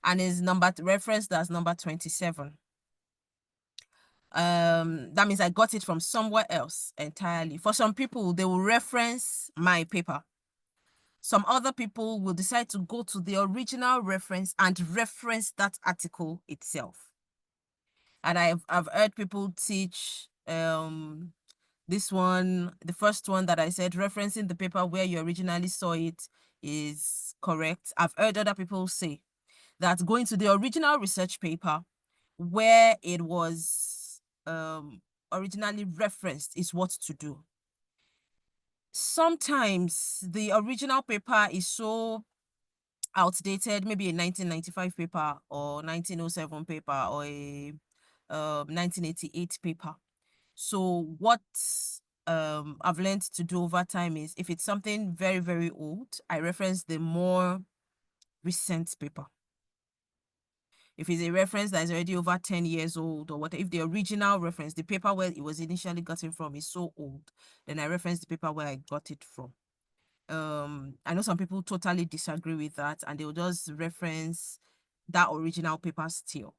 and is referenced as number 27, that means I got it from somewhere else entirely. For some people, they will reference my paper. Some other people will decide to go to the original reference and reference that article itself. And I've heard people teach this one, the first one that I said, referencing the paper where you originally saw it is correct. I've heard other people say that going to the original research paper where it was originally referenced is what to do. Sometimes the original paper is so outdated, maybe a 1995 paper or 1907 paper or a 1988 paper. So what I've learned to do over time is, if it's something very, very old, I reference the more recent paper. If it's a reference that is already over 10 years old or whatever, if the original reference, the paper where it was initially gotten from is so old, then I reference the paper where I got it from. I know some people totally disagree with that and they'll just reference that original paper still.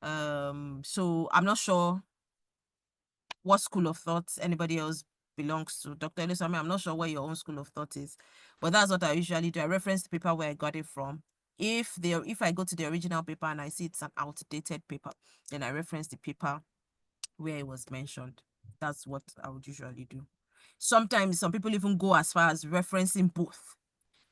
So I'm not sure what school of thought anybody else belongs to. Dr. Oluwatomi, I'm not sure what your own school of thought is, but that's what I usually do. I reference the paper where I got it from. If I go to the original paper and I see it's an outdated paper, then I reference the paper where it was mentioned. That's what I would usually do. Sometimes some people even go as far as referencing both.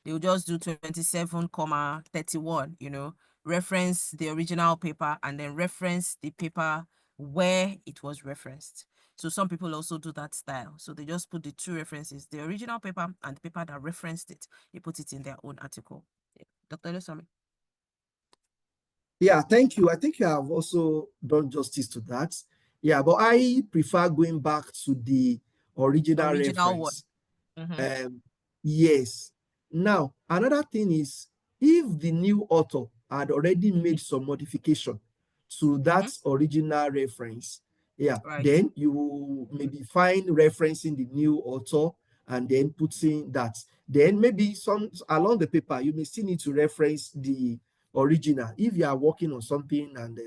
They'll just do 27,31, reference the original paper and then reference the paper where it was referenced. So some people also do that style. So they just put the two references, the original paper and the paper that referenced it. They put it in their own article. Dr. Oluwatomi. Yeah, thank you. I think you have also done justice to that. Yeah, but I prefer going back to the original reference. One. Yes. Now, another thing is, if the new author had already made some modification to that original reference, yeah, Right. then you will maybe find referencing the new author and then putting that. Then maybe some along the paper, you may still need to reference the original if you are working on something and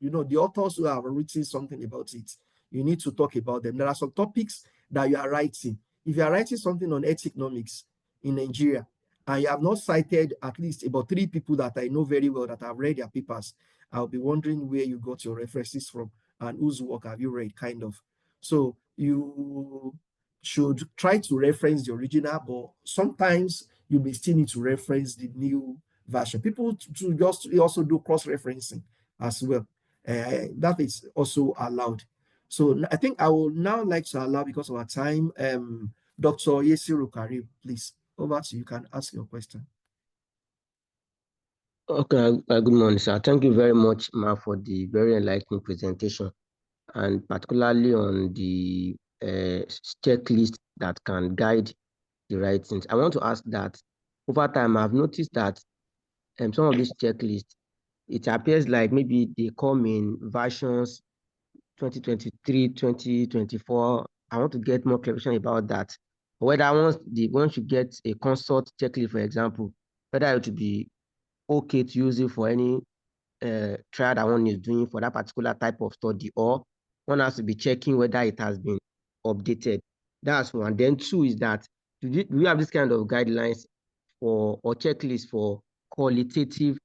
the authors who have written something about it, you need to talk about them. There are some topics that you are writing. If you are writing something on economics in Nigeria and you have not cited at least about 3 people that I know very well that have read their papers, I'll be wondering where you got your references from and whose work have you read, kind of. So you should try to reference the original, but sometimes you may still need to reference the new version. People to just also do cross-referencing as well. That is also allowed. So I think I will now like to allow, because of our time, Dr. Yesiru Karim, please, over to you. Can ask your question. Okay, good morning, sir. Thank you very much, Ma, for the very enlightening presentation, and particularly on the checklist that can guide the right things. I want to ask that over time, I've noticed that some of these checklists, it appears like maybe they come in versions 2023, 2024. I want to get more clarification about that. Whether once you get a consult checklist, for example, whether it would be okay to use it for any trial that one is doing for that particular type of study, or one has to be checking whether it has been updated. That's one. Then 2 is that do we have this kind of guidelines or checklist for qualitative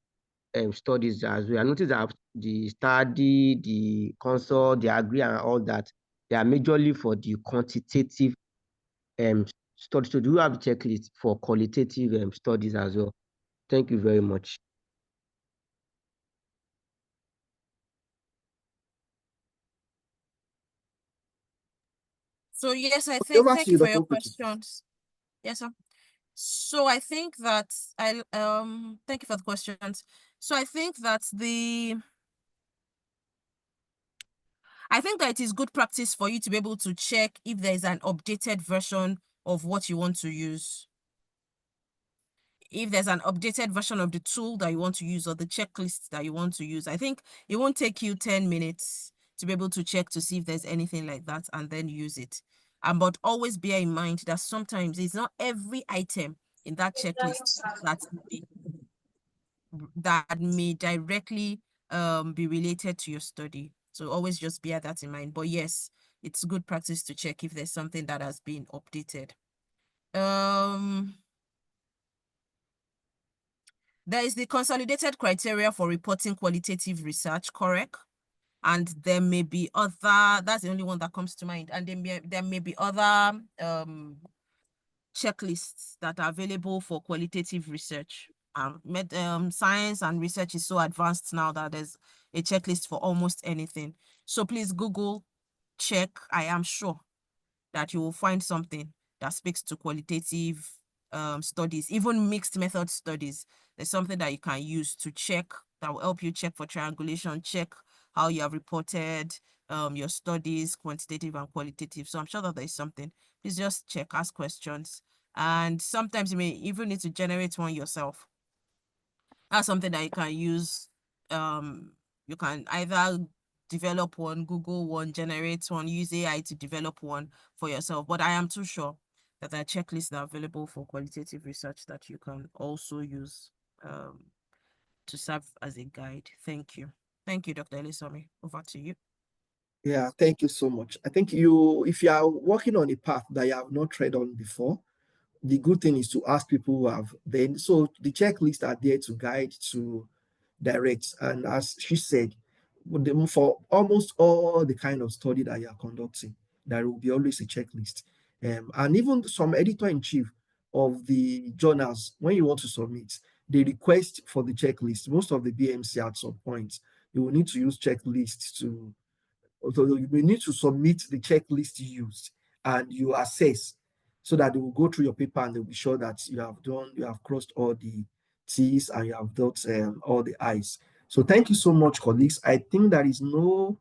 studies as well? I noticed that the study, the consult, the agree, and all that, they are majorly for the quantitative studies. So do you have a checklist for qualitative studies as well? Thank you very much. So yes, I think, thank you for your questions. Yes, sir. So I think that thank you for the questions. So I think that it is good practice for you to be able to check if there is an updated version of what you want to use. If there's an updated version of the tool that you want to use or the checklist that you want to use, I think it won't take you 10 minutes to be able to check to see if there's anything like that and then use it. But always bear in mind that sometimes it's not every item in that checklist that may directly be related to your study. So always just bear that in mind. But yes, it's good practice to check if there's something that has been updated. There is the consolidated criteria for reporting qualitative research, correct? And there may be other, that's the only one that comes to mind. And there may be other checklists that are available for qualitative research. Science and research is so advanced now that there's a checklist for almost anything. So please Google, check. I am sure that you will find something that speaks to qualitative studies, even mixed method studies. There's something that you can use to check, that will help you check for triangulation, check how you have reported your studies, quantitative and qualitative. So I'm sure that there's something. Please just check, ask questions. And sometimes you may even need to generate one yourself. That's something that you can use. You can either develop one, Google one, generate one, use AI to develop one for yourself. But I am too sure that there are checklists that are available for qualitative research that you can also use to serve as a guide. Thank you. Thank you, Dr. Oluwatomi. Over to you. Yeah, thank you so much. I think if you are working on a path that you have not tread on before, the good thing is to ask people who have then. So the checklists are there to guide, to direct. And as she said, for almost all the kind of study that you are conducting, there will be always a checklist. And even some editor-in-chief of the journals, when you want to submit, they request for the checklist. Most of the BMC at some point, you will need to use checklists to, so you will need to submit the checklist you used and you assess, so that they will go through your paper and they'll be sure that you have crossed all the T's and you have dot all the I's. So thank you so much, colleagues. I think there is no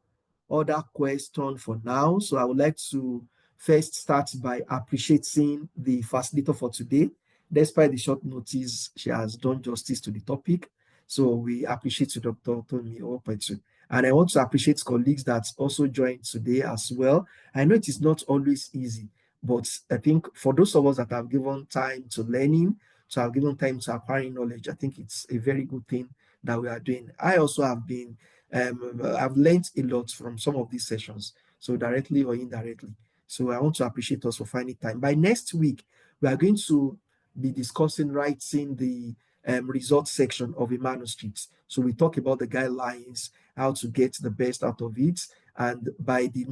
other question for now. So I would like to first start by appreciating the facilitator for today. Despite the short notice, she has done justice to the topic. So we appreciate you, Dr. Oluwatomi Owopetu. And I want to appreciate colleagues that also joined today as well. I know it is not always easy, but I think for those of us that have given time to learning, to have given time to acquiring knowledge, I think it's a very good thing that we are doing. I also have been, I've learned a lot from some of these sessions, so directly or indirectly. So I want to appreciate us for finding time. By next week, we are going to be discussing writing the results section of a manuscript. So we talk about the guidelines, how to get the best out of it. And by the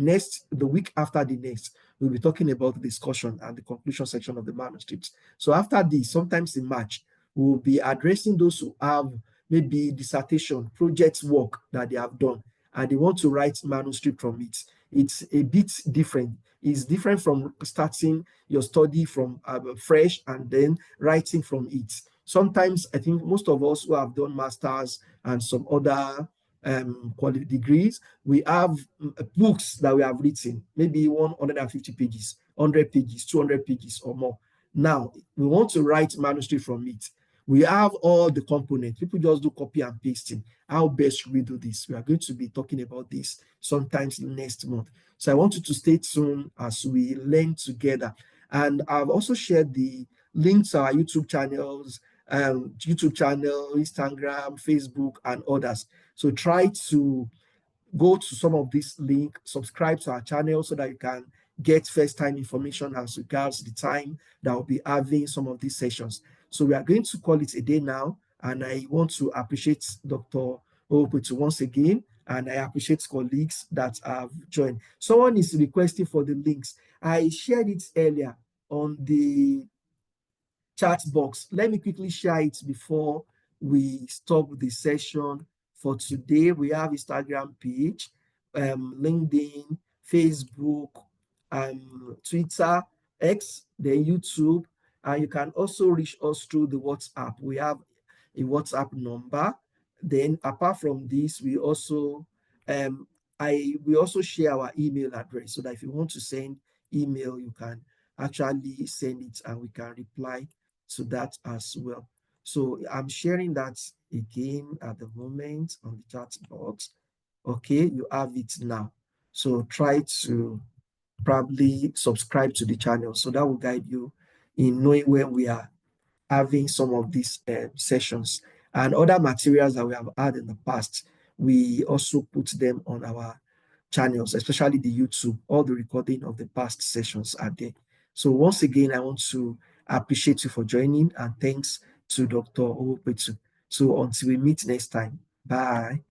week after the next, we'll be talking about the discussion and the conclusion section of the manuscript. So after this, sometimes in March, we'll be addressing those who have maybe dissertation, project work that they have done, and they want to write manuscript from it. It's a bit different. It's different from starting your study from fresh and then writing from it. Sometimes I think most of us who have done masters and some other quality degrees, we have books that we have written, maybe 150 pages, 100 pages, 200 pages or more. Now, we want to write manuscript from it. We have all the components. People just do copy and pasting. How best should we do this? We are going to be talking about this sometimes next month. So I want you to stay tuned as we learn together. And I've also shared the links to our YouTube channels, Instagram, Facebook, and others. So try to go to some of these links, subscribe to our channel so that you can get first-time information as regards the time that we'll be having some of these sessions. So we are going to call it a day now, and I want to appreciate Dr. Owopetu once again, and I appreciate colleagues that have joined. Someone is requesting for the links. I shared it earlier on the chat box. Let me quickly share it before we stop the session for today. We have Instagram page, LinkedIn, Facebook, Twitter, X, then YouTube, and you can also reach us through the WhatsApp. We have a WhatsApp number. Then apart from this, we also share our email address, so that if you want to send email, you can actually send it and we can reply to that as well. So I'm sharing that again at the moment on the chat box. Okay, you have it now. So try to probably subscribe to the channel, so that will guide you in knowing when we are having some of these sessions. And other materials that we have had in the past, we also put them on our channels, especially the YouTube. All the recording of the past sessions are there. So once again, I want to appreciate you for joining, and thanks to Dr. Owopetu. So until we meet next time, bye.